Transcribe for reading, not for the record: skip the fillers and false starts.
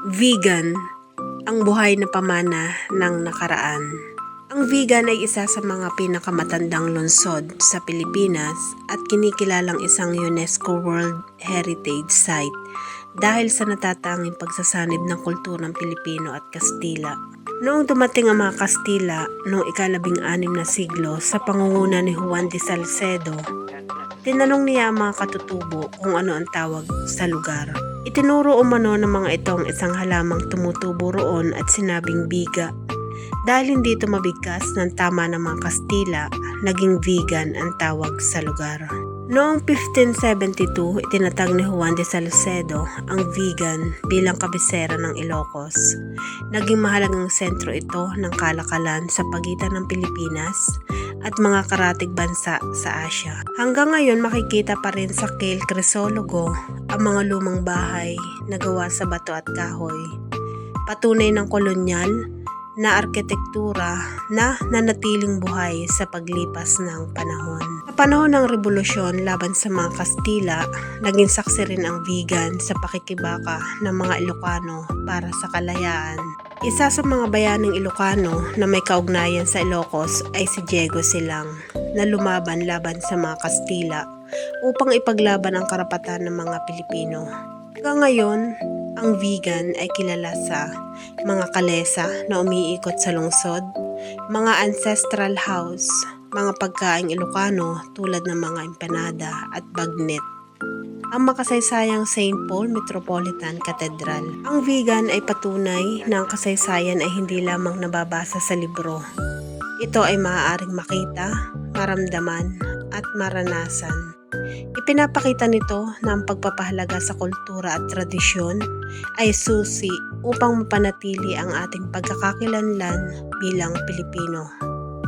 Vegan, ang buhay na pamana ng nakaraan. Ang vegan ay isa sa mga pinakamatandang lungsod sa Pilipinas at kinikilalang isang UNESCO World Heritage Site dahil sa natatanging pagsasanib ng kulturang Pilipino at Kastila. Noong dumating ang mga Kastila noong ika-16 na siglo sa pangunguna ni Juan de Salcedo, tinanong niya ang mga katutubo kung ano ang tawag sa lugar. Itinuro umano ng mga itong isang halamang tumutubo roon at sinabing biga. Dahil hindi ito mabigkas ng tama ng mga Kastila, naging vegan ang tawag sa lugar. Noong 1572, itinatag ni Juan de Salcedo ang vegan bilang kabisera ng Ilocos. Naging mahalagang sentro ito ng kalakalan sa pagitan ng Pilipinas at mga karatig bansa sa Asia. Hanggang ngayon makikita pa rin sa Cale Crisologo ang mga lumang bahay na gawa sa bato at kahoy. Patunay ng kolonyal na arkitektura na nanatiling buhay sa paglipas ng panahon. Sa panahon ng Rebolusyon laban sa mga Kastila, naging saksi rin ang vegan sa pakikibaka ng mga Ilocano para sa kalayaan. Isa sa mga bayaning Ilocano na may kaugnayan sa Ilocos ay si Diego Silang na lumaban laban sa mga Kastila upang ipaglaban ang karapatan ng mga Pilipino. Hanggang ngayon, ang vegan ay kilala sa mga kalesa na umiikot sa lungsod, mga ancestral house, mga pagkaing Ilocano tulad ng mga empanada at bagnet, ang makasaysayang St. Paul Metropolitan Cathedral. Ang vegan ay patunay na ang kasaysayan ay hindi lamang nababasa sa libro. Ito ay maaaring makita, maramdaman at maranasan. Ipinapakita nito na ang pagpapahalaga sa kultura at tradisyon ay susi upang mapanatili ang ating pagkakakilanlan bilang Pilipino.